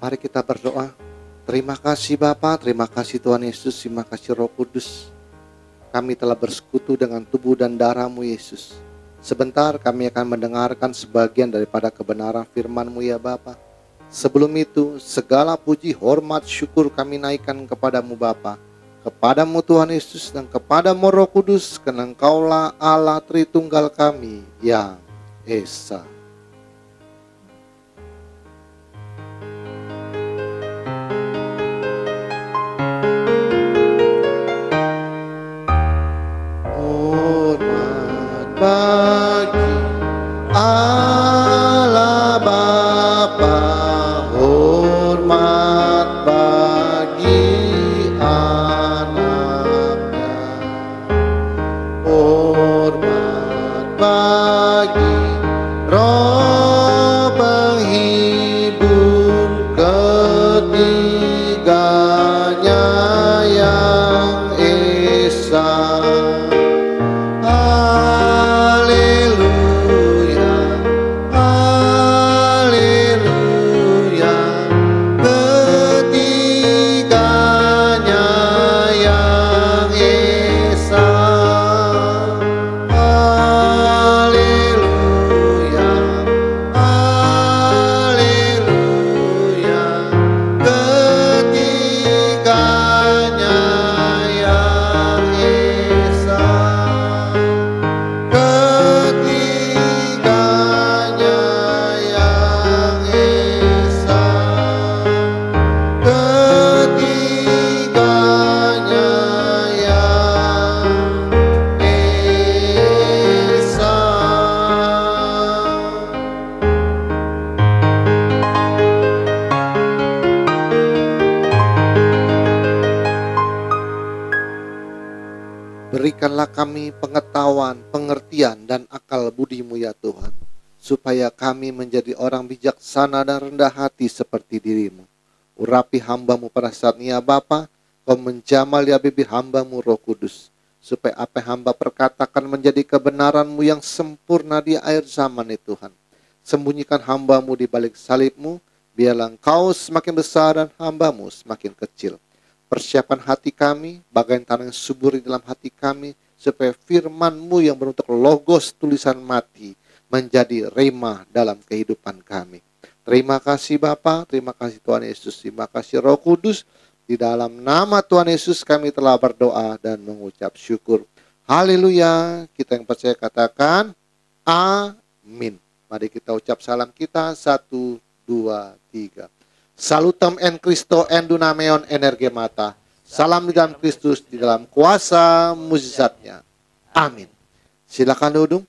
Mari kita berdoa. Terima kasih Bapa, terima kasih Tuhan Yesus, terima kasih Roh Kudus. Kami telah bersekutu dengan tubuh dan darah-Mu Yesus. Sebentar kami akan mendengarkan sebagian daripada kebenaran firman-Mu ya Bapa. Sebelum itu, segala puji, hormat, syukur kami naikkan kepadamu Bapa, kepadamu Tuhan Yesus, dan kepadamu Roh Kudus, karena Engkaulah Allah Tritunggal kami yang Esa. Hormat bagi Allah Bapa, hormat bagi anaknya, hormat bagi Roh penghibur ketiganya yang Esa. Haleluya, haleluya, ketiganya yang Esa. Haleluya, haleluya, ketiganya yang Esa. Ketiganya yang Esa, ketiganya yang Esa. Berikanlah kami pengetahuan, pengertian, dan akal budi-Mu ya Tuhan, supaya kami menjadi orang bijaksana dan rendah hati seperti diri-Mu. Urapi hamba-Mu pada saat ini ya Bapa, Kau menjamal ya bibir hamba-Mu Roh Kudus, supaya apa yang hamba perkatakan menjadi kebenaran-Mu yang sempurna di akhir zaman ya Tuhan. Sembunyikan hamba-Mu di balik salib-Mu, biarlah Engkau semakin besar dan hamba-Mu semakin kecil. Persiapkan hati kami, bagian tanah yang subur di dalam hati kami, supaya firman-Mu yang berbentuk logos tulisan mati menjadi rema dalam kehidupan kami. Terima kasih Bapa, terima kasih Tuhan Yesus, terima kasih Roh Kudus. Di dalam nama Tuhan Yesus kami telah berdoa dan mengucap syukur. Haleluya. Kita yang percaya katakan amin. Mari kita ucap salam kita, 1, 2, 3. Salutem en Christo en dunameon energemata. Salam di dalam Kristus, di dalam kuasa mujizatnya. Amin. Silakan duduk.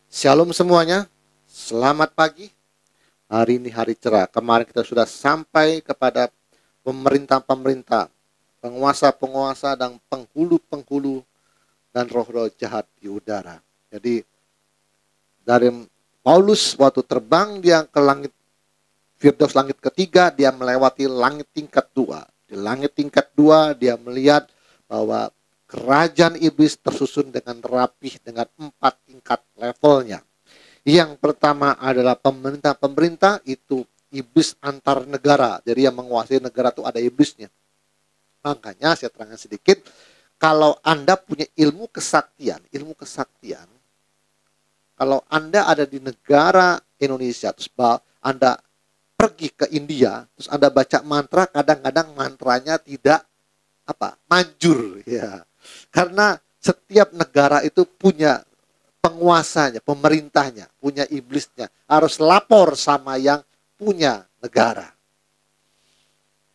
Shalom semuanya. Selamat pagi. Hari ini hari cerah. Kemarin kita sudah sampai kepada pemerintah-pemerintah, penguasa-penguasa, dan penghulu-penghulu dan roh-roh jahat di udara. Jadi dari Paulus waktu terbang dia ke langit Firdaus langit ketiga, dia melewati langit tingkat 2. Di langit tingkat 2 dia melihat bahwa kerajaan iblis tersusun dengan rapih dengan 4 tingkat levelnya. Yang pertama adalah pemerintah-pemerintah, itu iblis antar negara. Jadi yang menguasai negara itu ada iblisnya. Makanya saya terangkan sedikit, kalau Anda punya ilmu kesaktian, kalau Anda ada di negara Indonesia, terus Anda pergi ke India, terus Anda baca mantra, kadang-kadang mantranya tidak manjur ya. Karena setiap negara itu punya penguasanya, pemerintahnya, punya iblisnya, harus lapor sama yang punya negara.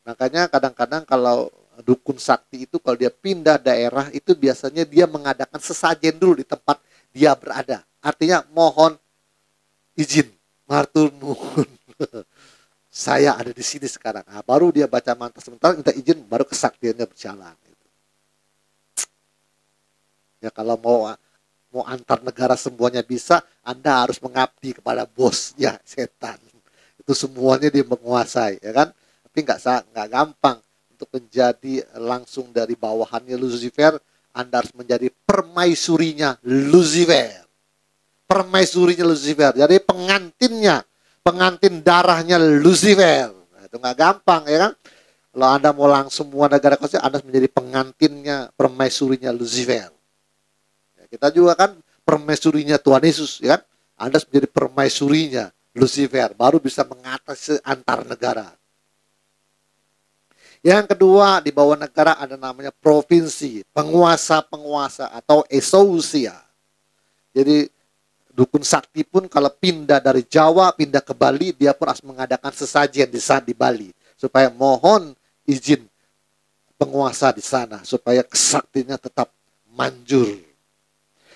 Makanya kadang-kadang kalau dukun sakti itu kalau dia pindah daerah itu biasanya dia mengadakan sesajen dulu di tempat dia berada. Artinya mohon izin, matur nuwun. Saya ada di sini sekarang. Nah, baru dia baca mantra sebentar, minta izin, baru kesaktiannya berjalan. Ya kalau mau antar negara semuanya bisa, Anda harus mengabdi kepada bosnya, setan. Itu semuanya dia menguasai, ya kan? Tapi nggak gampang untuk menjadi langsung dari bawahannya Lucifer. Anda harus menjadi permaisurinya Lucifer. Permaisurinya Lucifer. Jadi pengantin darahnya Lucifer. Itu nggak gampang ya kan. Kalau Anda mau langsung semua negara kuasa, Anda menjadi pengantinnya, permaisurinya Lucifer. Ya, kita juga kan permaisurinya Tuhan Yesus, ya kan? Anda menjadi permaisurinya Lucifer, baru bisa mengatasi antar negara. Yang kedua, di bawah negara ada namanya provinsi, penguasa-penguasa atau exousia. Jadi dukun sakti pun kalau pindah dari Jawa, pindah ke Bali, dia pun harus mengadakan sesajen di saat di Bali. Supaya mohon izin penguasa di sana, supaya kesaktinya tetap manjur.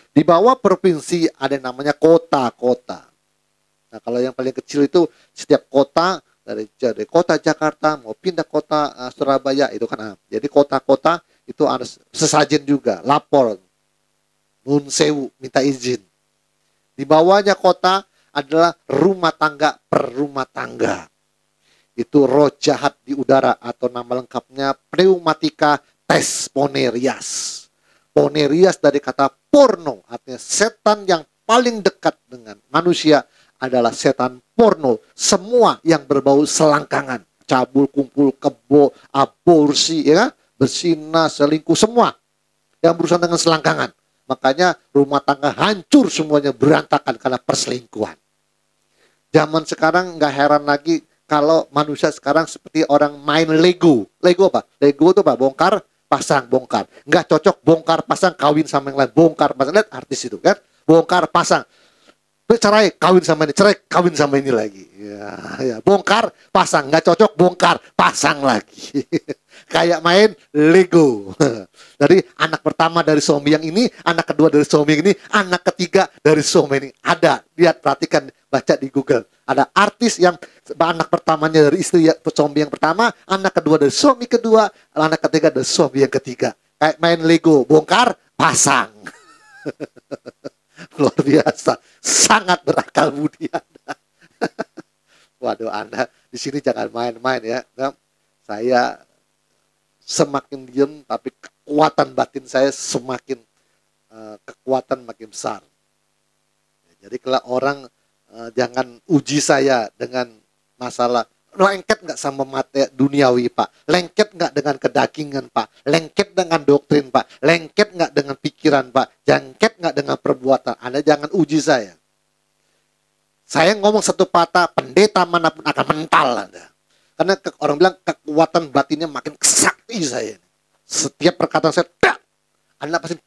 Di bawah provinsi ada yang namanya kota-kota. Nah kalau yang paling kecil itu setiap kota, dari kota Jakarta mau pindah kota Surabaya itu kan. Jadi kota-kota itu harus sesajen juga, lapor, nun sewu, minta izin. Di bawahnya kota adalah rumah tangga per rumah tangga. Itu roh jahat di udara atau nama lengkapnya pneumatika tesponerias. Ponerias dari kata porno, artinya setan yang paling dekat dengan manusia adalah setan porno. Semua yang berbau selangkangan, cabul, kumpul, kebo, aborsi, ya, berzina, selingkuh, semua yang berurusan dengan selangkangan. Makanya rumah tangga hancur semuanya, berantakan karena perselingkuhan. Zaman sekarang nggak heran lagi kalau manusia sekarang seperti orang main Lego. Lego apa? Lego itu apa? Bongkar, pasang, bongkar. Nggak cocok, bongkar, pasang, kawin sama yang lain. Bongkar, pasang. Lihat artis itu kan. Bongkar, pasang. Cerai, kawin sama ini. Cerai, kawin sama ini lagi. Ya. Bongkar, pasang. Nggak cocok, bongkar, pasang lagi. Kayak main Lego. Dari anak pertama dari suami yang ini, anak kedua dari suami yang ini, anak ketiga dari suami ini. Ada, lihat, perhatikan, baca di Google. Ada artis yang anak pertamanya dari istri suami yang pertama, anak kedua dari suami kedua, anak ketiga dari suami yang ketiga. Kayak main Lego, bongkar, pasang. Luar biasa, sangat berakal budi Anda. Waduh, Anda di sini jangan main-main ya. Saya semakin diam, tapi kekuatan batin saya semakin kekuatan makin besar. Jadi kalau orang jangan uji saya dengan masalah lengket nggak sama mata duniawi Pak, lengket nggak dengan kedagingan Pak, lengket dengan doktrin Pak, lengket nggak dengan pikiran Pak, lengket nggak dengan perbuatan. Anda jangan uji saya. Saya ngomong satu patah, pendeta manapun akan mental Anda. Karena orang bilang kekuatan batinnya makin sakti saya. Setiap perkataan saya, Anda pasti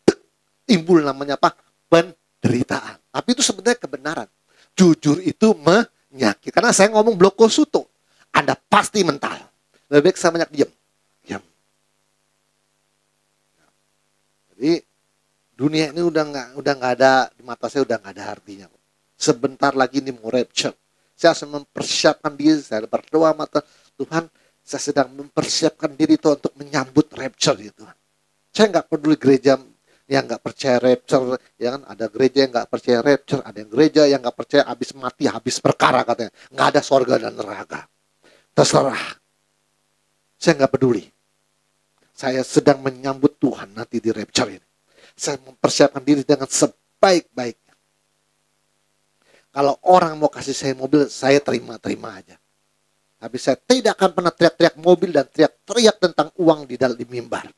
timbul namanya apa? Penderitaan. Tapi itu sebenarnya kebenaran. Jujur itu menyakit. Karena saya ngomong bloko suto. Anda pasti mental. Lebih baik saya banyak diam. Diam. Jadi dunia ini udah nggak ada, di mata saya udah nggak ada artinya. Sebentar lagi ini mau rapture. Saya harus mempersiapkan diri. Saya berdoa mata Tuhan. Saya sedang mempersiapkan diri itu untuk menyambut rapture itu. Saya nggak peduli gereja yang nggak percaya rapture, ya kan? Ada gereja yang nggak percaya rapture, ada yang gereja yang nggak percaya habis mati, habis perkara katanya. Nggak ada sorga dan neraka. Terserah. Saya nggak peduli. Saya sedang menyambut Tuhan nanti di rapture ini. Saya mempersiapkan diri dengan sebaik-baiknya. Kalau orang mau kasih saya mobil, saya terima-terima aja. Tapi saya tidak akan pernah teriak-teriak mobil dan teriak-teriak tentang uang di dalam mimbar.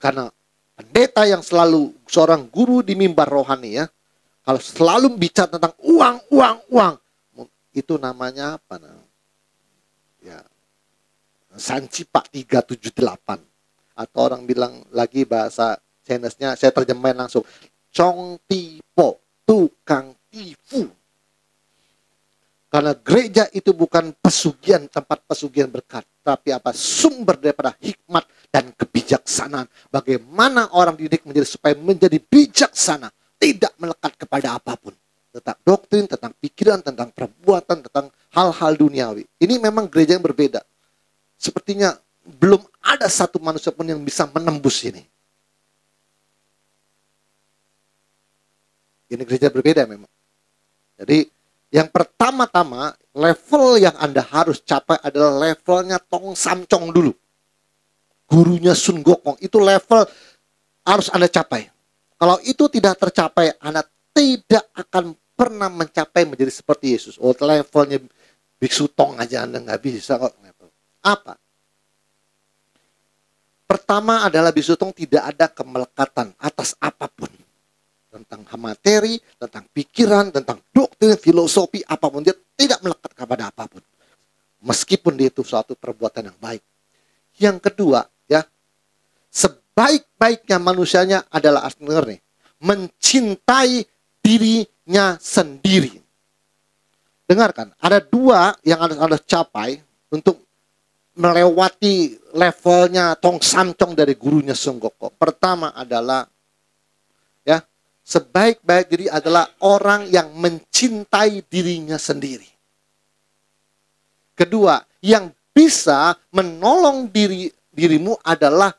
Karena pendeta yang selalu seorang guru di mimbar rohani ya, kalau selalu bicara tentang uang, itu namanya apa? Ya, Sancipa 378. Atau orang bilang lagi bahasa Chinese-nya, saya terjemahin langsung. Chong Tipo, tukang tipu. Karena gereja itu bukan pesugihan, tempat pesugihan berkat. Tapi apa? Sumber daripada hikmat dan kebijaksanaan. Bagaimana orang didik supaya menjadi bijaksana. Tidak melekat kepada apapun. Tentang doktrin, tentang pikiran, tentang perbuatan, tentang hal-hal duniawi. Ini memang gereja yang berbeda. Sepertinya belum ada satu manusia pun yang bisa menembus ini. Ini gereja berbeda memang. Jadi yang pertama-tama level yang Anda harus capai adalah levelnya Tong Samcong dulu. Gurunya Sun Gokong. Itu level harus Anda capai. Kalau itu tidak tercapai, Anda tidak akan pernah mencapai menjadi seperti Yesus. Oh, levelnya Biksu tong aja Anda nggak bisa kok. Apa? Pertama adalah biksu tong tidak ada kemelekatan atas apapun. Tentang materi, tentang pikiran, tentang doktrin, filosofi, apapun. Dia tidak melekat kepada apapun. Meskipun dia itu suatu perbuatan yang baik. Yang kedua, ya, sebaik-baiknya manusianya adalah nih, mencintai dirinya sendiri. Dengarkan, ada dua yang harus Anda capai untuk melewati levelnya tong samcong dari gurunya Songgoko. Pertama adalah, ya, sebaik-baik diri adalah orang yang mencintai dirinya sendiri. Kedua, yang bisa menolong dirimu adalah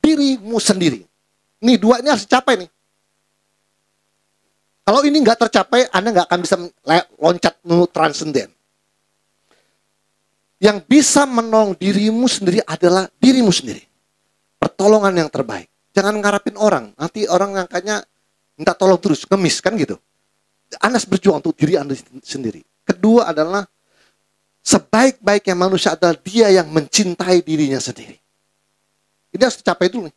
dirimu sendiri. Nih dua ini harus dicapai nih. Kalau ini nggak tercapai, Anda nggak akan bisa loncat menuju transenden. Yang bisa menolong dirimu sendiri adalah dirimu sendiri. Pertolongan yang terbaik. Jangan ngarapin orang. Nanti orang ngangkanya minta tolong terus, ngemis kan gitu. Anda harus berjuang untuk diri Anda sendiri. Kedua adalah sebaik-baiknya manusia adalah dia yang mencintai dirinya sendiri. Ini harus dicapai dulu nih.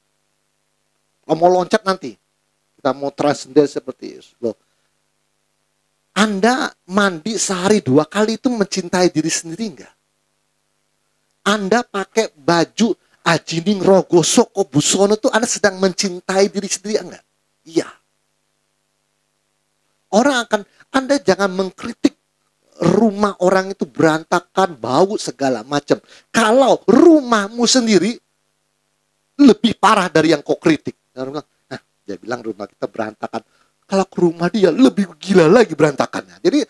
Kalau mau loncat nanti, kita mau transenden seperti itu. Loh. Anda mandi sehari 2 kali itu mencintai diri sendiri enggak? Anda pakai baju ajining rogo soko busono itu Anda sedang mencintai diri sendiri enggak? Iya. Anda jangan mengkritik rumah orang itu berantakan, bau segala macam. Kalau rumahmu sendiri lebih parah dari yang kau kritik. Dia bilang rumah kita berantakan. Kalau ke rumah dia lebih gila lagi berantakannya. Jadi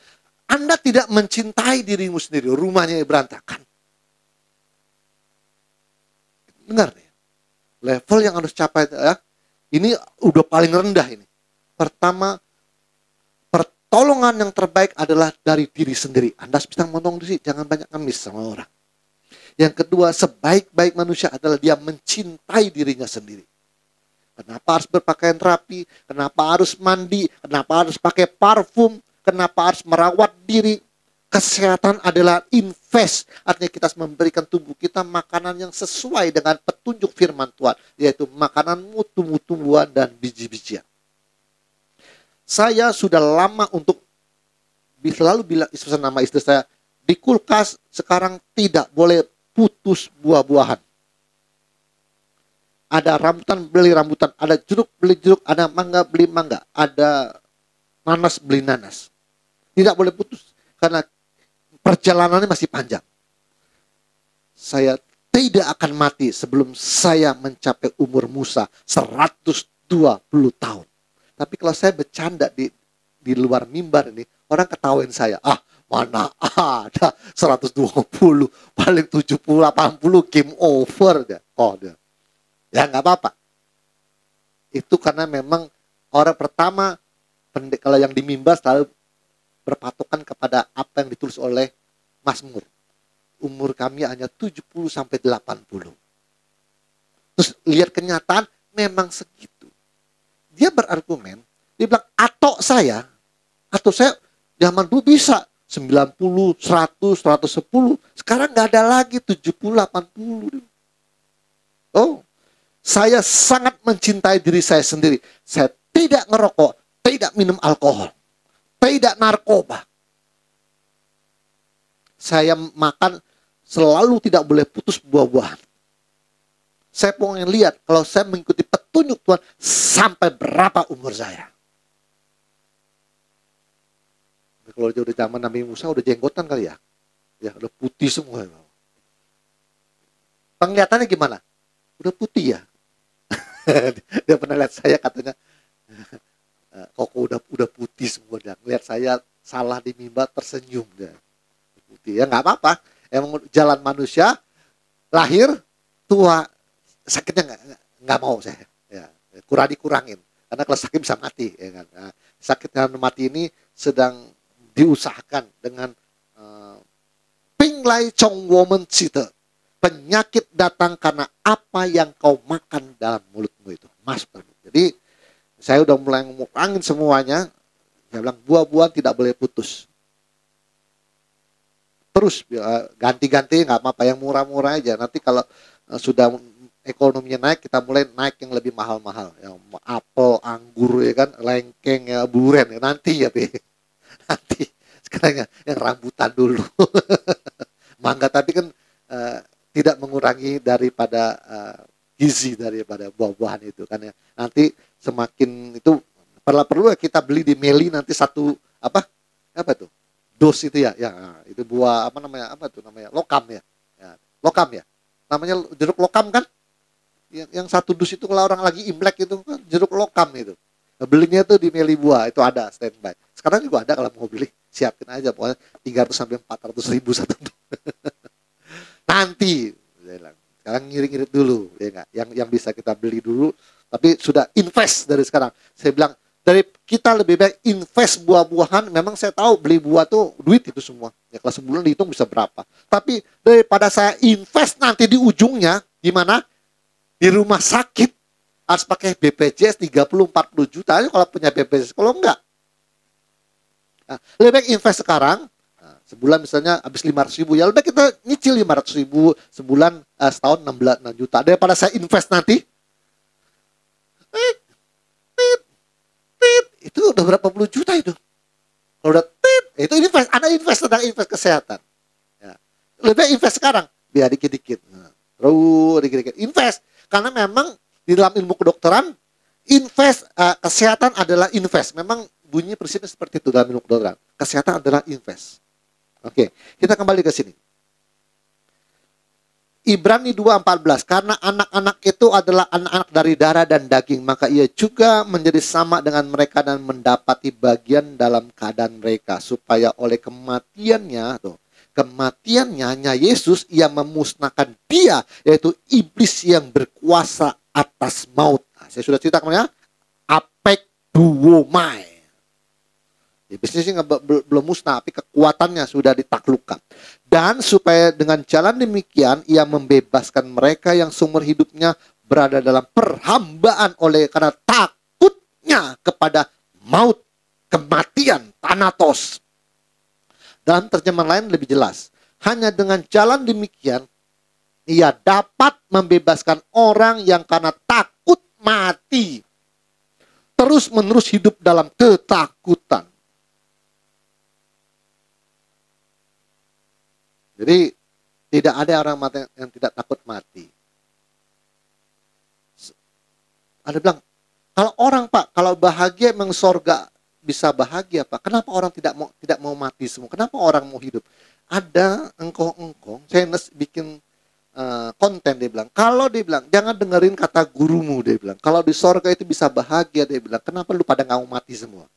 Anda tidak mencintai dirimu sendiri, rumahnya berantakan. Dengar ya, level yang harus capai ya, ini udah paling rendah ini. Pertama, pertolongan yang terbaik adalah dari diri sendiri. Anda bisa menolong diri, jangan banyak ngemis sama orang. Yang kedua, sebaik-baik manusia adalah dia mencintai dirinya sendiri. Kenapa harus berpakaian rapi? Kenapa harus mandi? Kenapa harus pakai parfum? Kenapa harus merawat diri? Kesehatan adalah invest. Artinya kita harus memberikan tubuh kita makanan yang sesuai dengan petunjuk firman Tuhan. Yaitu makanan tumbuh-tumbuhan dan biji-bijian. Saya sudah lama untuk selalu bilang nama istri saya, di kulkas sekarang tidak boleh putus buah-buahan. Ada rambutan, beli rambutan. Ada jeruk, beli jeruk. Ada mangga, beli mangga. Ada nanas, beli nanas. Tidak boleh putus. Karena perjalanannya masih panjang. Saya tidak akan mati sebelum saya mencapai umur Musa 120 tahun. Tapi kalau saya bercanda di luar mimbar ini, orang ketawain saya. Mana ada 120, paling 70, 80, game over. Dia. Ya nggak apa-apa. Itu karena memang orang pertama, kalau yang di mimbar selalu berpatokan kepada apa yang ditulis oleh Mazmur. Umur kami hanya 70 sampai 80. Terus lihat kenyataan memang segitu. Dia berargumen, dia bilang atau saya zaman dulu bisa 90, 100, 110. Sekarang nggak ada lagi 70, 80. Saya sangat mencintai diri saya sendiri. Saya tidak ngerokok, tidak minum alkohol, tidak narkoba. Saya makan selalu tidak boleh putus buah-buahan. Saya pengen lihat kalau saya mengikuti petunjuk Tuhan sampai berapa umur saya. Kalau udah zaman Nabi Musa udah jenggotan kali ya. Ya udah putih semua. Penglihatannya gimana? Udah putih ya. Dia pernah lihat saya katanya, kok udah putih semua. Dia lihat saya salah di mimbar tersenyum dia. Putih ya nggak apa-apa. Emang jalan manusia lahir tua sakitnya nggak mau saya. Ya, dikurangin. Karena kalau sakit bisa mati. Ya kan? Nah, sakit dan mati ini sedang diusahakan dengan Pinglai Chong Woman Cita. Penyakit datang karena apa yang kau makan dalam mulutmu itu. Jadi saya udah mulai ngomongin semuanya. Saya bilang buah-buahan tidak boleh putus. Terus ganti-ganti nggak apa-apa, yang murah-murah aja. Nanti kalau sudah ekonominya naik, kita mulai naik yang lebih mahal-mahal. Yang apel, anggur ya kan, lengkeng ya, buren ya, nanti ya, Pi. Nanti sekarang yang rambutan dulu. Mangga tapi kan tidak mengurangi daripada gizi daripada buah-buahan itu kan ya. Nanti semakin itu perlu kita beli di Meli nanti satu apa tuh? Dos itu ya, itu buah apa tuh namanya, lokam ya, lokam ya, namanya jeruk lokam kan, yang satu dus itu kalau orang lagi Imlek itu kan jeruk lokam itu, belinya tuh di Meli Buah itu ada standby. Sekarang juga ada, kalau mau beli siapin aja, pokoknya 300 sampai 400 ribu satu dus. Nanti sekarang ngirit-ngirit dulu ya nggak, yang bisa kita beli dulu, tapi sudah invest dari sekarang. Saya bilang dari kita lebih baik invest buah-buahan. Memang saya tahu beli buah tuh duit itu semua. Ya kalau sebulan dihitung bisa berapa. Tapi daripada saya invest nanti di ujungnya gimana? Di rumah sakit harus pakai BPJS 30-40 juta aja kalau punya BPJS. Kalau enggak. Nah, lebih baik invest sekarang. Nah, sebulan misalnya habis 500 ribu. Ya lebih baik kita nyicil 500 ribu sebulan, setahun 6 juta. Daripada saya invest nanti. Itu udah berapa puluh juta itu. Kalau udah itu invest, Anda invest tentang invest kesehatan. Ya. Lebih baik invest sekarang, biar dikit-dikit. Terus dikit-dikit. Invest. Karena memang di dalam ilmu kedokteran, invest, kesehatan adalah invest. Memang bunyi prinsipnya seperti itu dalam ilmu kedokteran. Kesehatan adalah invest. Oke, kita kembali ke sini. Ibrani 2:14, karena anak-anak itu adalah anak-anak dari darah dan daging, maka ia juga menjadi sama dengan mereka dan mendapati bagian dalam keadaan mereka, supaya oleh kematiannya Yesus, ia memusnahkan dia, yaitu iblis yang berkuasa atas maut. Nah, saya sudah cerita kemarin ya, apek duomai. Iblisnya sih belum musnah, tapi kekuatannya sudah ditaklukkan. Dan supaya dengan jalan demikian, ia membebaskan mereka yang seumur hidupnya berada dalam perhambaan karena takutnya kepada maut, kematian, thanatos. Dalam terjemahan lain lebih jelas. Hanya dengan jalan demikian, ia dapat membebaskan orang yang karena takut mati, terus-menerus hidup dalam ketakutan. Jadi tidak ada orang mati yang tidak takut mati. Ada bilang, kalau orang Pak, kalau bahagia memang sorga bisa bahagia Pak. Kenapa orang tidak mau mati semua? Kenapa orang mau hidup? Ada engkong-engkong, saya bikin konten, dia bilang. Kalau dia bilang, jangan dengerin kata gurumu, dia bilang. Kalau di sorga itu bisa bahagia, dia bilang. Kenapa lu pada nggak mau mati semua?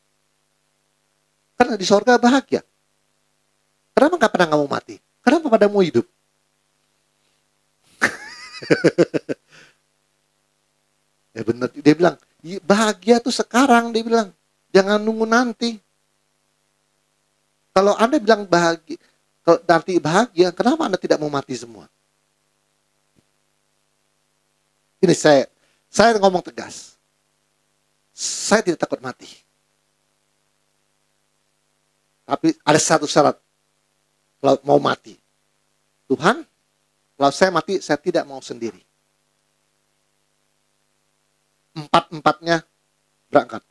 Karena di sorga bahagia. Kenapa nggak pernah nggak mau mati? Kenapa pada mau hidup? Ya benar, dia bilang, bahagia tuh sekarang, dia bilang. Jangan nunggu nanti. Kalau Anda bilang bahagia, kalau nanti bahagia, kenapa Anda tidak mau mati semua? Ini saya ngomong tegas. Saya tidak takut mati. Tapi ada satu syarat. Kalau mau mati, Tuhan, kalau saya mati, saya tidak mau sendiri. 4-4-nya berangkat.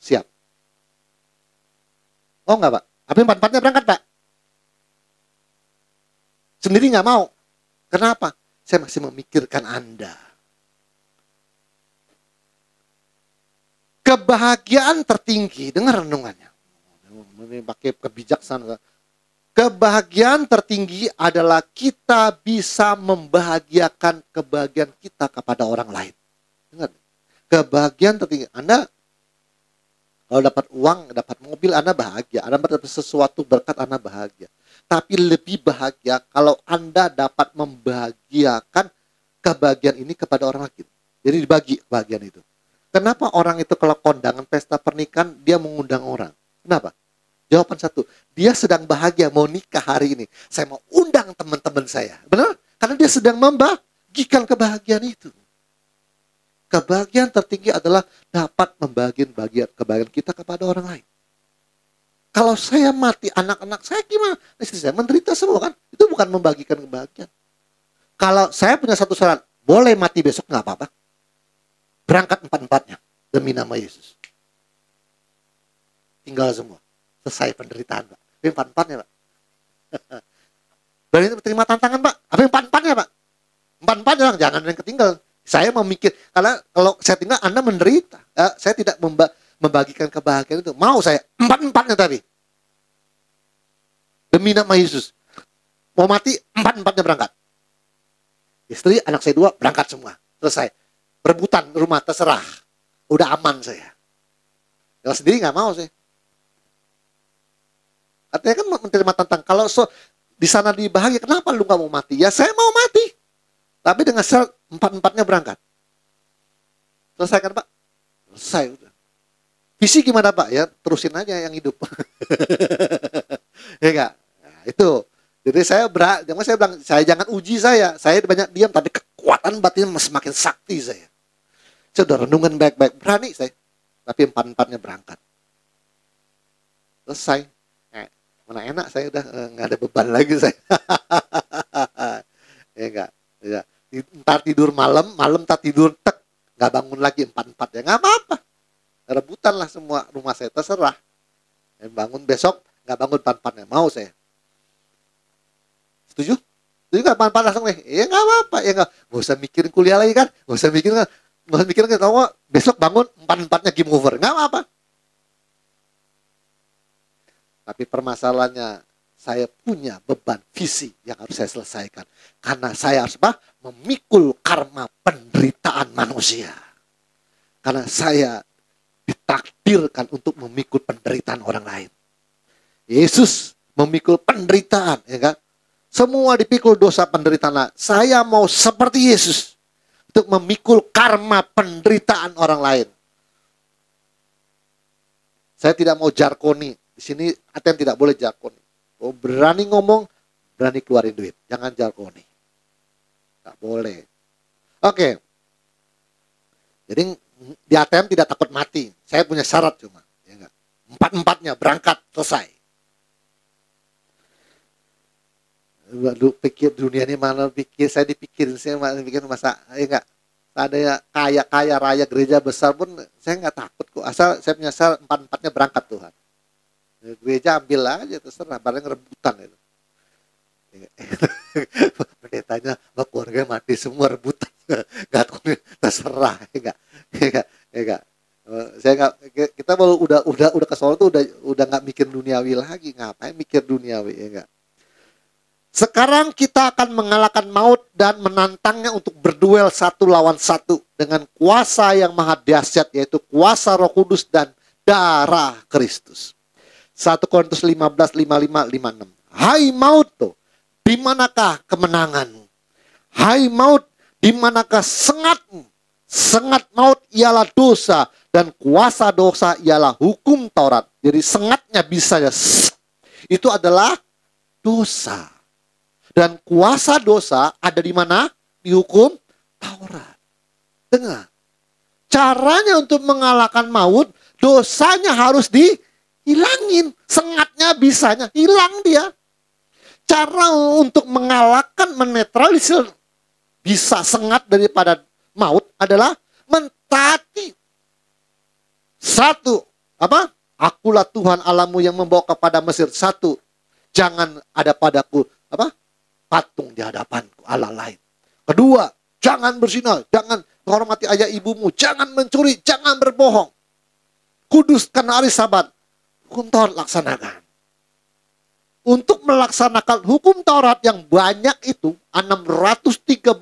Siap. Oh enggak Pak? Tapi 4-4-nya berangkat Pak. Sendiri nggak mau. Kenapa? Saya masih memikirkan Anda. Kebahagiaan tertinggi, dengar renungannya. Ini pakai kebijaksanaan. Kebahagiaan tertinggi adalah kita bisa membahagiakan kebahagiaan kita kepada orang lain. Dengar, kebahagiaan tertinggi. Anda kalau dapat uang, dapat mobil, Anda bahagia. Anda dapat sesuatu berkat, Anda bahagia. Tapi lebih bahagia kalau Anda dapat membahagiakan kebahagiaan ini kepada orang lain. Jadi dibagi kebahagiaan itu. Kenapa orang itu kalau kondangan pesta pernikahan, dia mengundang orang? Kenapa? Jawaban satu, dia sedang bahagia mau nikah hari ini. Saya mau undang teman-teman saya. Benar? Karena dia sedang membagikan kebahagiaan itu. Kebahagiaan tertinggi adalah dapat membagikan kebahagiaan kita kepada orang lain. Kalau saya mati, anak-anak saya gimana? Istri saya menderita semua kan? Itu bukan membagikan kebahagiaan. Kalau saya punya satu syarat, boleh mati besok nggak apa-apa. Berangkat empat-empatnya demi nama Yesus. Tinggal semua. Selesai penderitaan, Pak. Tapi empat-empatnya, Pak. Berani terima tantangan, Pak. Apa empat-empatnya, Pak? Empat-empatnya, jangan yang ketinggalan. Saya memikir, karena kalau saya tinggal, Anda menderita. Saya tidak membagikan kebahagiaan itu. Mau saya empat-empatnya tadi. Demi nama Yesus. Mau mati, empat-empatnya berangkat. Istri, anak saya 2, berangkat semua. Selesai. Berebutan rumah, terserah. Udah aman saya. Kalau sendiri nggak mau saya. Artinya kan menerima tantang. Kalau di sana dibahagia, kenapa lu nggak mau mati? Ya saya mau mati. Tapi dengan syarat empat-empatnya berangkat. Selesai kan Pak? Selesai. Udah. Visi gimana Pak? Ya terusin aja yang hidup. Ya enggak? Nah, itu. Jadi saya bilang, saya jangan uji saya. Saya banyak diam, tapi kekuatan batin semakin sakti saya. Saya udah renungan baik-baik. Berani saya. Tapi empat-empatnya berangkat. Selesai. Mana enak saya udah nggak ada beban lagi saya. Ya enggak. Ya. Ntar tidur malam tak tidur nggak bangun lagi empat-empatnya. Nggak apa-apa. Rebutan lah semua rumah saya, terserah. Yang bangun besok nggak bangun empat-empatnya. Mau saya. Setuju? Setuju nggak empat-empat langsung nih? Ya nggak apa-apa. Ya nggak usah mikirin kuliah lagi kan. Nggak usah mikirin kan. Nggak usah mikirin kan. Besok bangun empat-empatnya game over. Nggak apa-apa. Tapi permasalahannya, saya punya beban visi yang harus saya selesaikan. Karena saya harus memikul karma penderitaan manusia. Karena saya ditakdirkan untuk memikul penderitaan orang lain. Yesus memikul penderitaan, ya kan? Semua dipikul dosa penderitaan. Saya mau seperti Yesus untuk memikul karma penderitaan orang lain. Saya tidak mau jarkoni. Di sini ATM tidak boleh jarkoni. Oh, berani ngomong, berani keluarin duit. Jangan jarkoni. Tidak boleh. Oke. Jadi di ATM tidak takut mati. Saya punya syarat cuma. Ya enggak? Empat-empatnya berangkat, selesai. Waduh, pikir dunia ini mana pikir. Saya dipikirin. Saya pikir masa, ya enggak? Ada ya kaya raya gereja besar pun saya nggak takut kok. Asal saya punya syarat empat-empatnya berangkat Tuhan. Gereja ambil aja terserah, bareng rebutan itu. Pendetanya, keluarga mati semua rebutan, nggak terserah, enggak. Saya nggak, kita baru udah ke Solo tuh udah nggak mikir duniawi lagi, ngapain mikir duniawi, ya enggak. Sekarang kita akan mengalahkan maut dan menantangnya untuk berduel satu lawan satu dengan kuasa yang maha dahsyat, yaitu kuasa Roh Kudus dan darah Kristus. 1 Korintus 15, 55, 56. Hai maut, di manakah kemenanganmu? Hai maut, di manakah sengatmu? Sengat maut ialah dosa, dan kuasa dosa ialah hukum Taurat. Jadi sengatnya bisa ya, itu adalah dosa. Dan kuasa dosa ada di mana? Di hukum Taurat. Dengar. Caranya untuk mengalahkan maut, dosanya harus hilangin, sengatnya bisanya hilang dia. Cara untuk mengalahkan, menetralisir bisa sengat daripada maut adalah mentaati. Satu, apa? Akulah Tuhan Allahmu yang membawa kepada Mesir. Satu, jangan ada padaku apa? Patung di hadapanku Allah lain. Kedua, jangan berzina, jangan menghormati ayah ibumu, jangan mencuri, jangan berbohong. Kuduskan hari Sabat. Hukum Taurat laksanakan. Untuk melaksanakan hukum Taurat yang banyak itu 613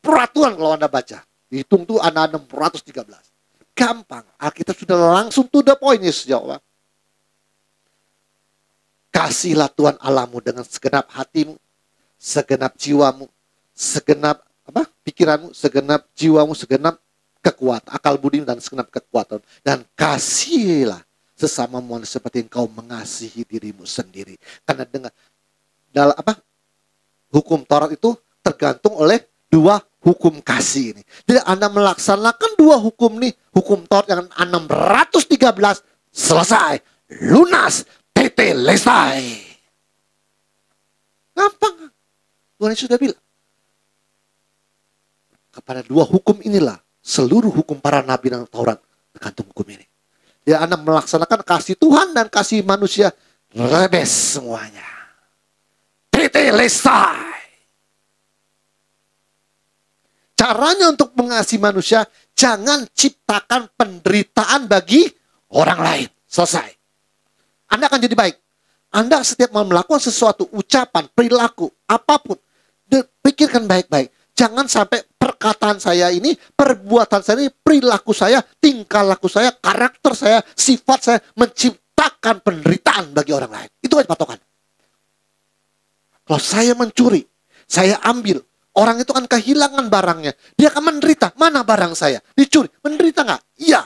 peraturan kalau Anda baca. Hitung tuh ada 613. Gampang. Alkitab sudah langsung to the point, Yesus jawab. Kasihlah Tuhan Allahmu dengan segenap hatimu, segenap jiwamu, segenap pikiranmu, segenap jiwamu, segenap kekuatan, akal budimu dan segenap kekuatan. Dan kasihilah sesama manusia seperti engkau mengasihi dirimu sendiri. Karena dalam hukum Taurat itu tergantung oleh dua hukum kasih ini. Jadi Anda melaksanakan dua hukum nih, hukum Taurat yang 613 selesai. lunas, tetelestai. Gampang. Tuhan Yesus sudah bilang. Kepada dua hukum inilah seluruh hukum para nabi dan Taurat tergantung hukum ini. Ya, Anda melaksanakan kasih Tuhan dan kasih manusia, rebes semuanya. Tetelestai. Caranya untuk mengasihi manusia, jangan ciptakan penderitaan bagi orang lain. Selesai. Anda akan jadi baik. Anda setiap mau melakukan sesuatu, ucapan, perilaku, apapun, pikirkan baik-baik. Jangan sampai perkataan saya ini, perbuatan saya ini, perilaku saya, tingkah laku saya, karakter saya, sifat saya, menciptakan penderitaan bagi orang lain. Itu aja patokan. Kalau saya mencuri, saya ambil, orang itu akan kehilangan barangnya. Dia akan menderita. Mana barang saya? Dicuri. Menderita nggak? Iya.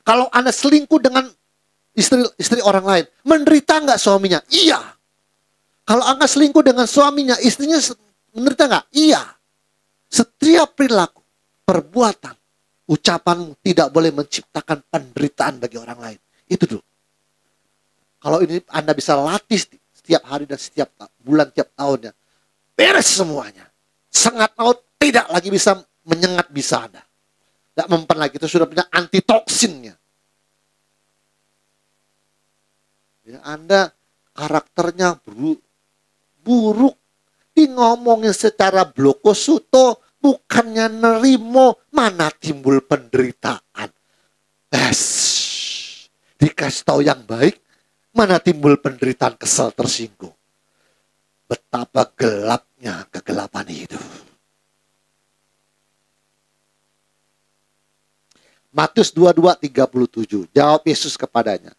Kalau Anda selingkuh dengan istri orang lain, menderita nggak suaminya? Iya. Kalau Anda selingkuh dengan suaminya, istrinya menderita nggak? Iya. Setiap perilaku, perbuatan, ucapanmu tidak boleh menciptakan penderitaan bagi orang lain. Itu dulu. Kalau ini Anda bisa latih setiap hari dan setiap bulan, tiap tahunnya, beres semuanya. Sengat maut tidak lagi bisa menyengat bisa Anda. Tidak mempan lagi, itu sudah punya antitoksinnya. Ya, Anda karakternya buruk, di ngomongin secara blokosuto, bukannya nerimo, mana timbul penderitaan. Dikasih tahu yang baik, mana timbul penderitaan, kesal, tersinggung. Betapa gelapnya kegelapan hidup. Matius 22:37, jawab Yesus kepadanya,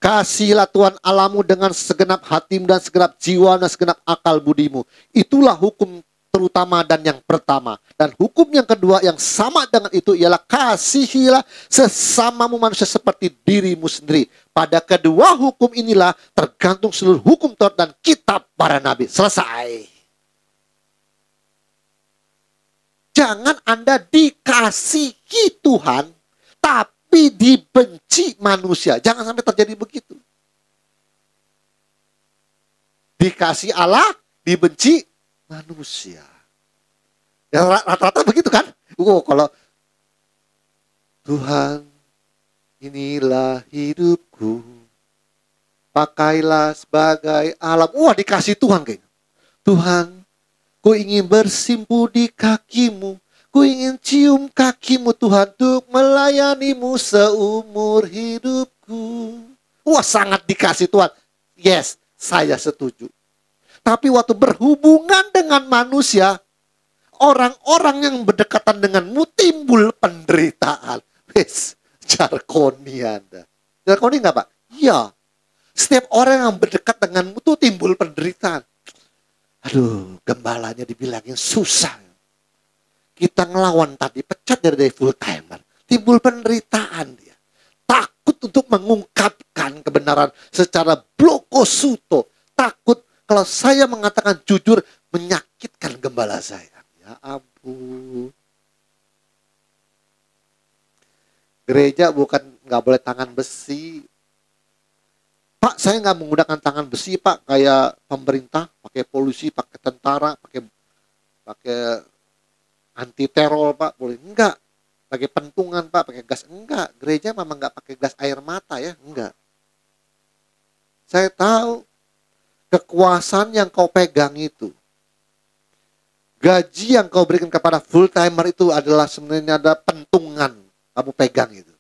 kasihilah Tuhan Allahmu dengan segenap hatimu dan segenap jiwa dan segenap akal budimu. Itulah hukum terutama dan yang pertama. Dan hukum yang kedua yang sama dengan itu ialah kasihilah sesamamu manusia seperti dirimu sendiri. Pada kedua hukum inilah tergantung seluruh hukum Taurat dan kitab para nabi. Selesai. Jangan Anda dikasihi Tuhan, tapi dibenci manusia. Jangan sampai terjadi begitu. Dikasih Allah, dibenci manusia. Ya, rata-rata begitu kan? Kalau Tuhan, inilah hidupku, pakailah sebagai alam. Wah, dikasih Tuhan kayaknya. Tuhan, ku ingin bersimpu di kakimu. Ku ingin cium kakimu Tuhan untuk melayanimu seumur hidupku. Wah, sangat dikasih Tuhan. Yes, saya setuju. Tapi waktu berhubungan dengan manusia, orang-orang yang berdekatan denganmu timbul penderitaan. Wes, jarkoni Anda. Jarkoni nggak Pak? Iya. Setiap orang yang berdekat denganmu tuh timbul penderitaan. Aduh, gembalanya dibilangin susah. Kita ngelawan tadi, pecat dari full timer. Timbul penderitaan dia. Takut untuk mengungkapkan kebenaran secara blokosuto. Takut kalau saya mengatakan jujur, menyakitkan gembala saya. Ya ampun. Gereja bukan nggak boleh tangan besi. Pak, saya nggak menggunakan tangan besi, Pak. Kayak pemerintah, pakai polisi, pakai tentara, pakai anti teror, Pak, boleh enggak? Pakai pentungan, Pak, pakai gas enggak? Gereja memang enggak pakai gas air mata ya, enggak. Saya tahu kekuasaan yang kau pegang itu, gaji yang kau berikan kepada full timer itu adalah sebenarnya ada pentungan kamu pegang itu.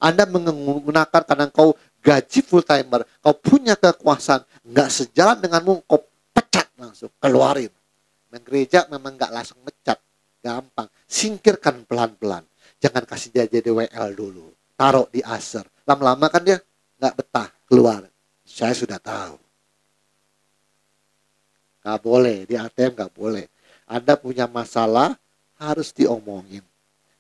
Anda menggunakan karena kau gaji full timer, kau punya kekuasaan, enggak sejalan denganmu, kau pecat langsung, keluarin. Dan gereja memang enggak langsung pecat. Gampang, singkirkan pelan-pelan. Jangan kasih dia jadi WL dulu. Taruh di aser. Lama-lama kan dia nggak betah keluar. Saya sudah tahu. Nggak boleh, di ATM nggak boleh. Anda punya masalah, harus diomongin.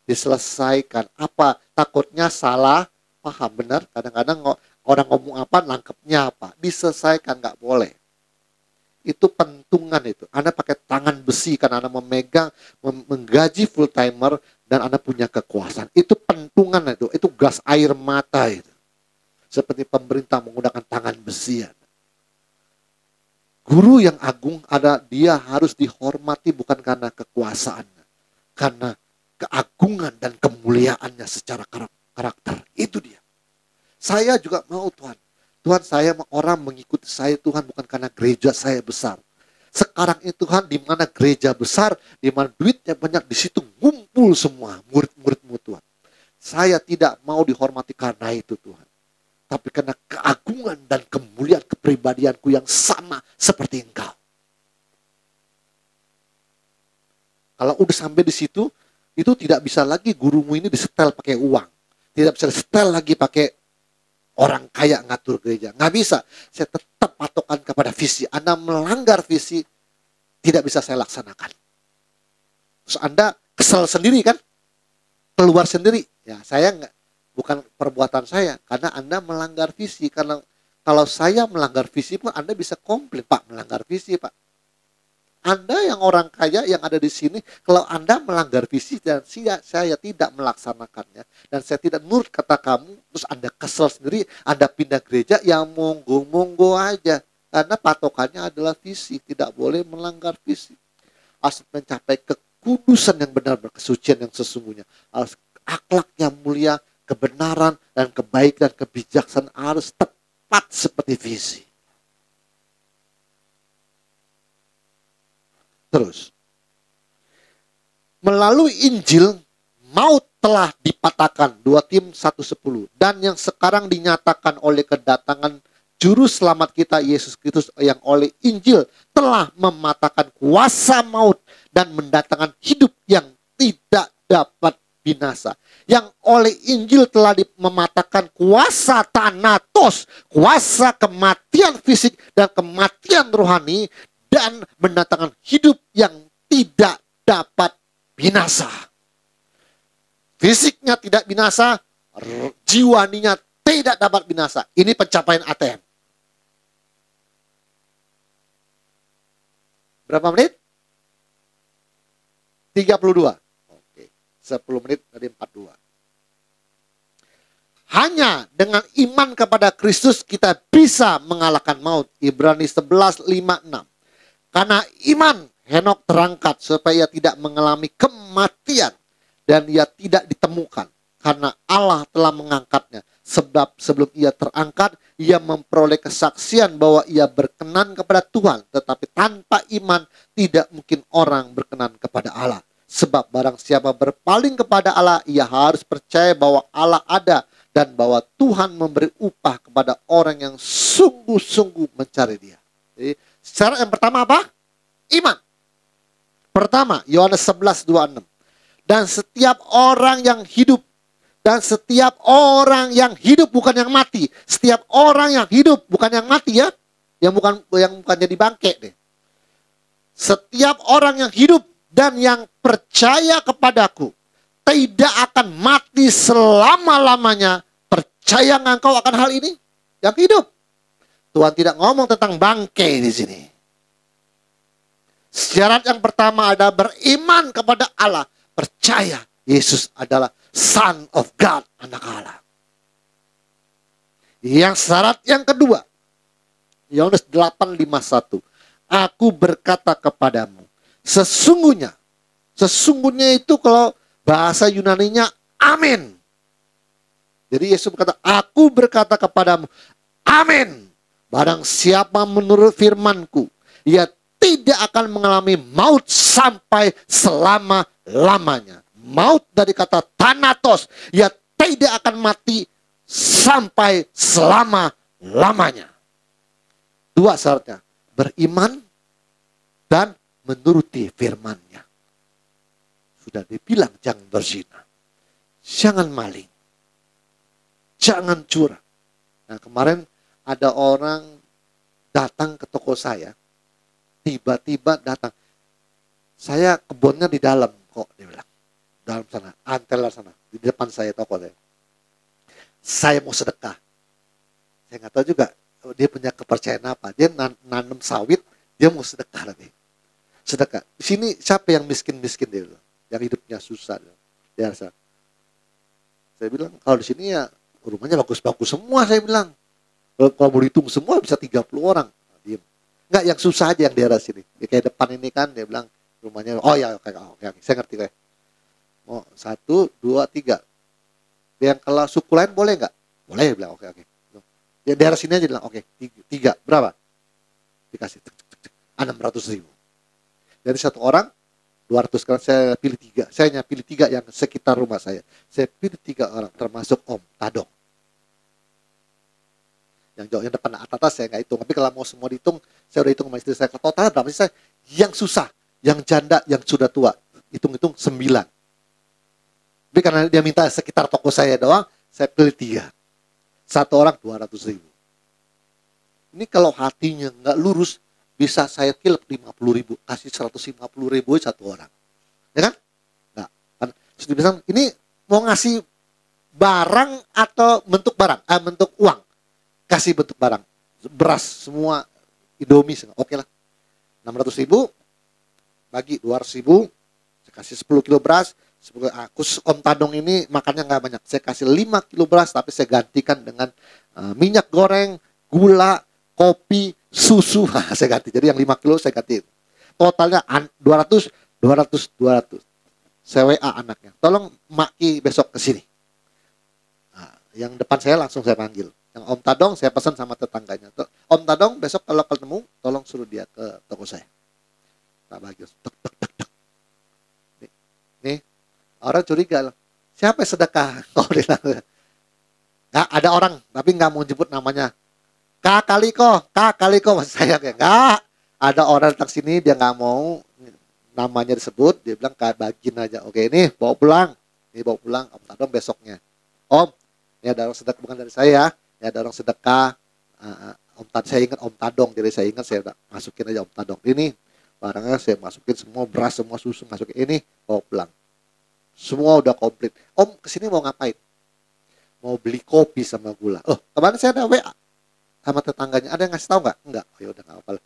Diselesaikan. Apa? Takutnya salah, paham benar. Kadang-kadang orang ngomong apa, nangkepnya apa. Diselesaikan, nggak boleh. Itu pentungan itu. Anda pakai tangan besi karena Anda memegang, menggaji full timer dan Anda punya kekuasaan. Itu pentungan itu gas air mata itu. seperti pemerintah menggunakan tangan besi. Guru yang agung dia harus dihormati bukan karena kekuasaannya, karena keagungan dan kemuliaannya secara karakter. Itu dia. Saya juga mau Tuhan. Tuhan, saya mau orang mengikuti saya Tuhan bukan karena gereja saya besar. Sekarang ini Tuhan, di mana gereja besar, di mana duitnya banyak, di situ ngumpul semua murid-muridmu Tuhan. Saya tidak mau dihormati karena itu Tuhan. Tapi karena keagungan dan kemuliaan kepribadianku yang sama seperti Engkau. Kalau udah sampai di situ, itu tidak bisa lagi gurumu ini disetel pakai uang. Tidak bisa disetel lagi pakai orang kaya ngatur gereja. Nggak bisa. Saya tetap patokan kepada visi. Anda melanggar visi, tidak bisa saya laksanakan. Terus Anda kesel sendiri kan? Keluar sendiri. Ya, saya nggak. Bukan perbuatan saya, karena Anda melanggar visi. Karena kalau saya melanggar visi pun Anda bisa komplain, Pak, melanggar visi, Pak. Anda yang orang kaya yang ada di sini, kalau Anda melanggar visi dan saya tidak melaksanakannya, dan saya tidak nurut kata kamu, terus Anda kesel sendiri, Anda pindah gereja, ya monggo-monggo aja. Karena patokannya adalah visi, tidak boleh melanggar visi. Harus mencapai kekudusan yang benar, kesucian yang sesungguhnya. Harus akhlak yang mulia, kebenaran dan kebaikan, kebijaksanaan harus tepat seperti visi. Terus, melalui Injil, maut telah dipatahkan, 2 Tim 1:10. Dan yang sekarang dinyatakan oleh kedatangan Juru Selamat kita, Yesus Kristus, yang oleh Injil telah mematahkan kuasa maut dan mendatangkan hidup yang tidak dapat binasa. Yang oleh Injil telah mematahkan kuasa Thanatos, kuasa kematian fisik dan kematian rohani, dan mendatangkan hidup yang tidak dapat binasa. Fisiknya tidak binasa, jiwaninya tidak dapat binasa. Ini pencapaian ATM. Berapa menit? 32. 10 menit dari 42. Hanya dengan iman kepada Kristus kita bisa mengalahkan maut. Ibrani 11:5-6. Karena iman Henok terangkat supaya ia tidak mengalami kematian dan ia tidak ditemukan. Karena Allah telah mengangkatnya. Sebab sebelum ia terangkat, ia memperoleh kesaksian bahwa ia berkenan kepada Tuhan. Tetapi tanpa iman tidak mungkin orang berkenan kepada Allah. Sebab barang siapa berpaling kepada Allah, ia harus percaya bahwa Allah ada dan bahwa Tuhan memberi upah kepada orang yang sungguh-sungguh mencari Dia. Jadi, syarat yang pertama apa? Iman. Pertama, Yohanes 11:26. Dan setiap orang yang hidup, bukan yang mati. Setiap orang yang hidup bukan yang mati ya. Yang bukan jadi bangke deh. Setiap orang yang hidup dan yang percaya kepadaku tidak akan mati selama-lamanya. Percaya nggak engkau akan hal ini? Yang hidup. Tuhan tidak ngomong tentang bangkai di sini. Syarat yang pertama adalah beriman kepada Allah. Percaya Yesus adalah Son of God, anak Allah. Yang syarat yang kedua, Yohanes 8:51. Aku berkata kepadamu, sesungguhnya itu kalau bahasa Yunaninya amin. Jadi Yesus berkata, aku berkata kepadamu, amin. Barang siapa menurut firmanku, ia tidak akan mengalami maut sampai selama-lamanya. Maut dari kata Thanatos, ia tidak akan mati sampai selama-lamanya. 2 syaratnya, beriman dan menuruti firman-Nya. Sudah dibilang jangan berzina, jangan maling, jangan curang. Nah kemarin ada orang datang ke toko saya, tiba-tiba datang. Saya kebunnya di dalam kok, dia bilang. Dalam sana, antela sana, di depan saya toko saya. Saya mau sedekah. Saya nggak tahu juga dia punya kepercayaan apa. Dia nanam sawit, dia mau sedekah nanti. Sedekah. Di sini siapa yang miskin-miskin dia bilang, yang hidupnya susah. Dia rasa. Saya bilang kalau di sini ya rumahnya bagus-bagus semua, saya bilang. Kalau mau dihitung semua bisa 30 orang. Diem. Enggak, yang susah aja yang daerah sini. Ya, kayak depan ini kan, dia bilang rumahnya, oh ya, oke, saya ngerti kayak. Oh, 1, 2, 3. Yang kalau suku lain boleh nggak? Boleh, dia bilang, oke. Ya daerah sini aja bilang, oke, 3. Berapa? Dikasih, 600.000. Dari satu orang, 200. Sekarang saya pilih 3. Saya hanya pilih 3 yang sekitar rumah saya. Saya pilih 3 orang, termasuk Om Tadong. Yang jauh, yang depan atas saya nggak hitung. Tapi kalau mau semua dihitung, saya udah hitung sama istri saya. Totalnya berapa sih saya? Yang susah, yang janda, yang sudah tua. Hitung-hitung 9. Tapi karena dia minta sekitar toko saya doang, saya pilih 3. Satu orang 200.000. Ini kalau hatinya nggak lurus, bisa saya kilap 50.000, kasih 150.000 satu orang. Ya kan? Nah, kan sudah bilang, ini mau ngasih barang atau bentuk barang? Bentuk uang. Kasih bentuk barang. Beras semua, Indomie semua. Oke lah. 600.000 bagi 200.000, saya kasih 10 kilo beras. Khusus Om Tadong ini makannya nggak banyak. Saya kasih 5 kilo beras, tapi saya gantikan dengan minyak goreng, gula, kopi, susu. Saya ganti. Jadi yang 5 kilo saya ganti. Totalnya 200. Saya WA anaknya. Tolong Maki besok ke sini. Nah, yang depan saya langsung saya panggil. Yang Om Tadong saya pesan sama tetangganya. Om Tadong besok kalau ketemu, tolong suruh dia ke toko saya. Tak bagus. Nih, orang curiga loh. Siapa yang sedekah? Oh, nggak ada orang, tapi nggak mau jemput namanya. Kak Kaliko, maksud saya kayak nggak. Ada orang datang sini dia nggak mau namanya disebut, dia bilang bagiin aja. Oke, ini bawa pulang. Ini bawa pulang Om Tadong besoknya. Om, ini ada orang sedekah, bukan dari saya. Ya, ada orang sedekah. Saya ingat Om Tadong, jadi saya ingat saya udah masukin aja Om Tadong. Ini barangnya saya masukin semua, beras, semua susu masukin. Ini bawa pulang. Semua udah komplit. Om kesini mau ngapain? Mau beli kopi sama gula. Oh, kemarin saya ada WA sama tetangganya. Ada yang ngasih tahu nggak? Enggak. Oh, ya udah nggak apa-apa.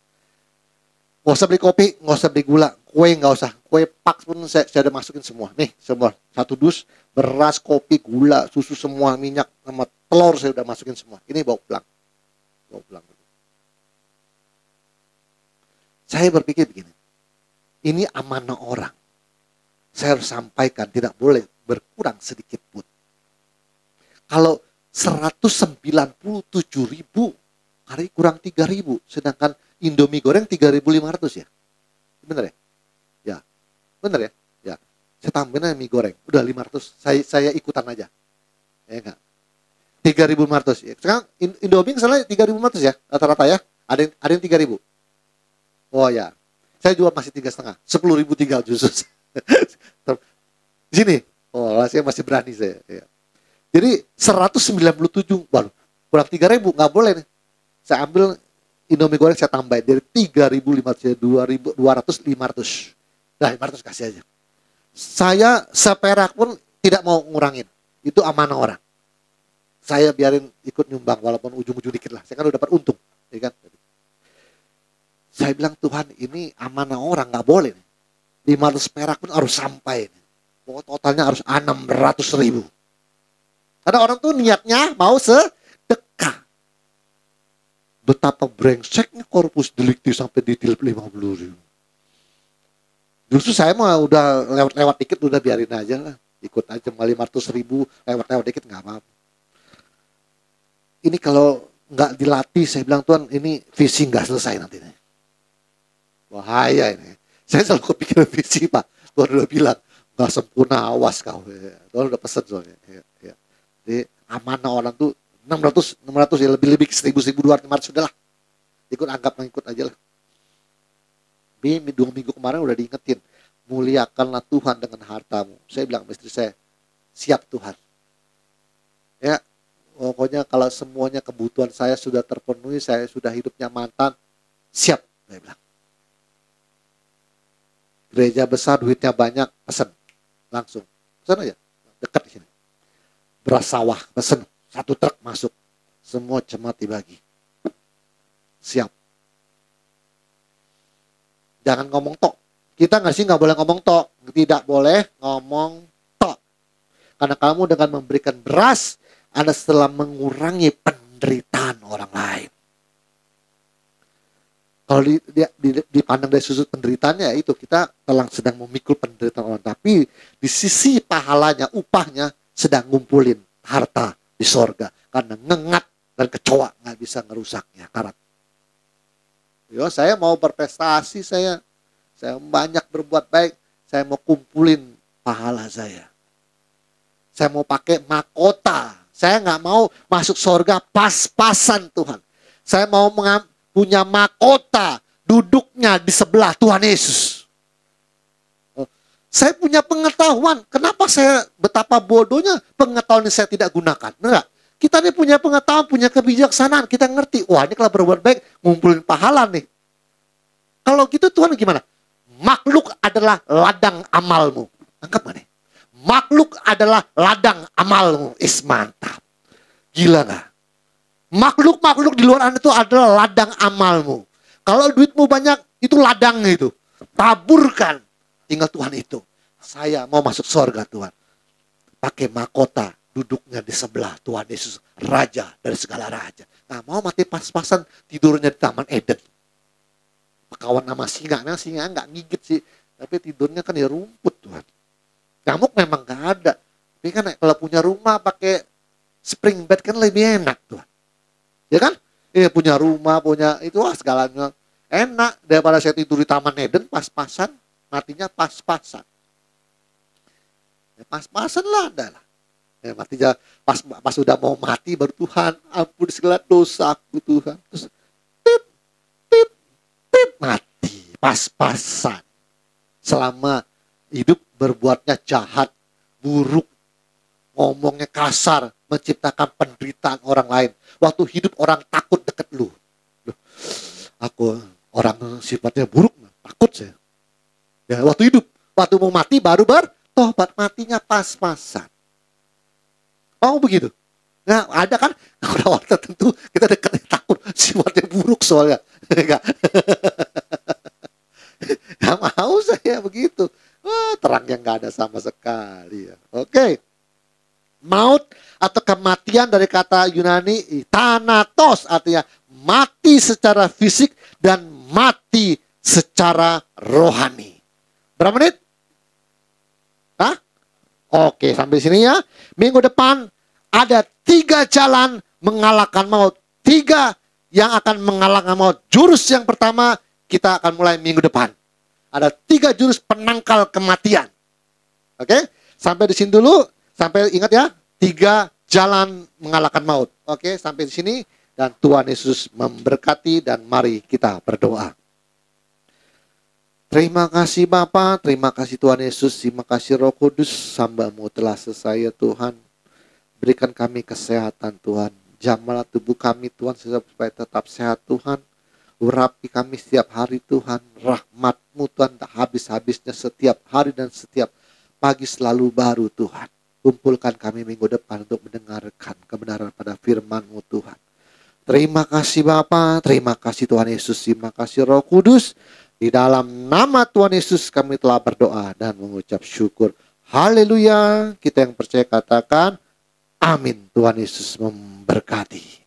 Nggak usah beli kopi, nggak usah beli gula, kue nggak usah. Kue pak pun saya udah masukin semua. Nih, semua. 1 dus, beras, kopi, gula, susu semua, minyak, sama telur saya udah masukin semua. Ini bawa pulang. Bawa pulang. Saya berpikir begini. Ini amanah orang. Saya harus sampaikan, tidak boleh berkurang sedikit pun. Kalau 197.000 hari kurang 3.000, sedangkan Indomie goreng 3.500 ya. Bener ya? Ya. Bener ya? Ya. Saya tambahin aja mie goreng, udah 500. Saya ikutan aja. Ya enggak? 3.500 ya. Sekarang Indomie misalnya 3.500 ya, rata-rata ya. Ada yang 3.000. Oh ya. Saya jual masih 3,5. 10.000 tinggal justru. Di sini, oh saya masih berani saya. Ya. Jadi 197, baru kurang 3.000, nggak boleh nih. Saya ambil Indomie goreng saya tambahin dari 3.500, 2.200, 500. Nah 500 kasih aja. Saya seperak pun tidak mau ngurangin. Itu amanah orang. Saya biarin ikut nyumbang walaupun ujung-ujung dikit lah. Saya kan udah dapat untung, ya kan? Saya bilang Tuhan ini amanah orang nggak boleh. 500 perak pun harus sampai. Pokoknya totalnya harus 600.000. Ada orang tuh niatnya mau sedekah. Betapa brengseknya korpus delikti sampai ditilep 50.000. Justru saya mah udah lewat-lewat dikit udah biarin aja lah. Ikut aja 500.000 lewat-lewat dikit nggak apa-apa. Ini kalau nggak dilatih saya bilang Tuhan ini visi nggak selesai nantinya. Bahaya ini. Saya selalu kepikiran visi Pak. Tuhan udah bilang, gak sempurna awas kau. Tuhan udah pesan soalnya. Ya. Jadi amanah orang tuh 600 ya lebih 1.200 sudah lah. Ikut anggap mengikut aja lah. 2 minggu kemarin udah diingetin. Muliakanlah Tuhan dengan hartamu. Saya bilang sama istri saya, siap Tuhan. Ya, pokoknya kalau semuanya kebutuhan saya sudah terpenuhi, saya sudah hidupnya mantan, siap. Saya bilang. Gereja besar, duitnya banyak, pesen. Langsung. Pesen aja. Dekat di sini. Beras sawah, pesen. 1 truk masuk. Semua jemaat dibagi. Siap. Jangan ngomong tok. Kita nggak boleh ngomong tok. Tidak boleh ngomong tok. Karena kamu dengan memberikan beras, Anda telah mengurangi penderitaan orang lain. Kalau dipandang dari sudut penderitaannya, itu kita telah sedang memikul penderitaan orang. Tapi di sisi pahalanya, upahnya sedang ngumpulin harta di sorga. Karena ngengat dan kecoa nggak bisa ngerusaknya karat. Yo, saya mau berprestasi, saya banyak berbuat baik, saya mau kumpulin pahala saya. Saya mau pakai mahkota. Saya nggak mau masuk sorga pas-pasan Tuhan. Saya mau punya mahkota duduknya di sebelah Tuhan Yesus. Saya punya pengetahuan. Kenapa saya betapa bodohnya pengetahuan yang saya tidak gunakan? Enggak. Kita nih punya pengetahuan, punya kebijaksanaan. Kita ngerti. Wah, ini kalau berbuat baik, ngumpulin pahala nih. Kalau gitu Tuhan gimana? Makhluk adalah ladang amalmu. Anggap mana? Makhluk adalah ladang amalmu. Mantap. Gila gak? Makhluk-makhluk di luar Anda itu adalah ladang amalmu. Kalau duitmu banyak, itu ladangnya itu. Taburkan. Tinggal Tuhan itu. Saya mau masuk surga Tuhan. Pakai mahkota. Duduknya di sebelah Tuhan Yesus. Raja dari segala raja. Nah, mau mati pas-pasan tidurnya di Taman Eden. Kawan sama singa. Nah, singa nggak gigit sih. Tapi tidurnya kan di rumput Tuhan. Nyamuk memang nggak ada. Tapi kan kalau punya rumah pakai spring bed kan lebih enak Tuhan. Ya kan? Punya rumah, punya itu segalanya. Enak daripada saya tidur di Taman Eden pas-pasan. Matinya pas-pasan. Ya, pas-pasan lah ada lah. Ya, matinya pas sudah mau mati baru Tuhan ampun segala dosaku Tuhan. Terus pip mati pas-pasan. Selama hidup berbuatnya jahat, buruk, ngomongnya kasar, menciptakan penderitaan orang lain. Waktu hidup orang takut deket lu. Aku orang sifatnya buruk, takut saya. Ya, waktu hidup, waktu mau mati baru bertobat, matinya pas-pasan. Mau begitu? Nah, ada kan orang tertentu kita dekat takut, sifatnya buruk soalnya. Enggak. Gak mau saya begitu. Wah, terang yang gak ada sama sekali ya. Oke. Maut atau kematian dari kata Yunani thanatos, artinya mati secara fisik dan mati secara rohani. Berapa menit? Hah? Oke, sampai sini ya. Minggu depan ada 3 jalan mengalahkan maut. 3 yang akan mengalahkan maut. Jurus yang pertama kita akan mulai minggu depan. Ada 3 jurus penangkal kematian. Oke, sampai di sini dulu. Sampai ingat ya, 3 jalan mengalahkan maut. Oke, sampai di sini. Dan Tuhan Yesus memberkati dan mari kita berdoa. Terima kasih Bapa, terima kasih Tuhan Yesus, terima kasih Roh Kudus. Hamba-Mu telah selesai ya Tuhan. Berikan kami kesehatan Tuhan. Jamalah tubuh kami Tuhan supaya tetap sehat Tuhan. Urapi kami setiap hari Tuhan. Rahmat-Mu Tuhan tak habis-habisnya setiap hari dan setiap pagi selalu baru Tuhan. Kumpulkan kami minggu depan untuk mendengarkan kebenaran pada firman-Mu Tuhan. Terima kasih Bapa, terima kasih Tuhan Yesus, terima kasih Roh Kudus. Di dalam nama Tuhan Yesus kami telah berdoa dan mengucap syukur. Haleluya. Kita yang percaya katakan amin. Tuhan Yesus memberkati.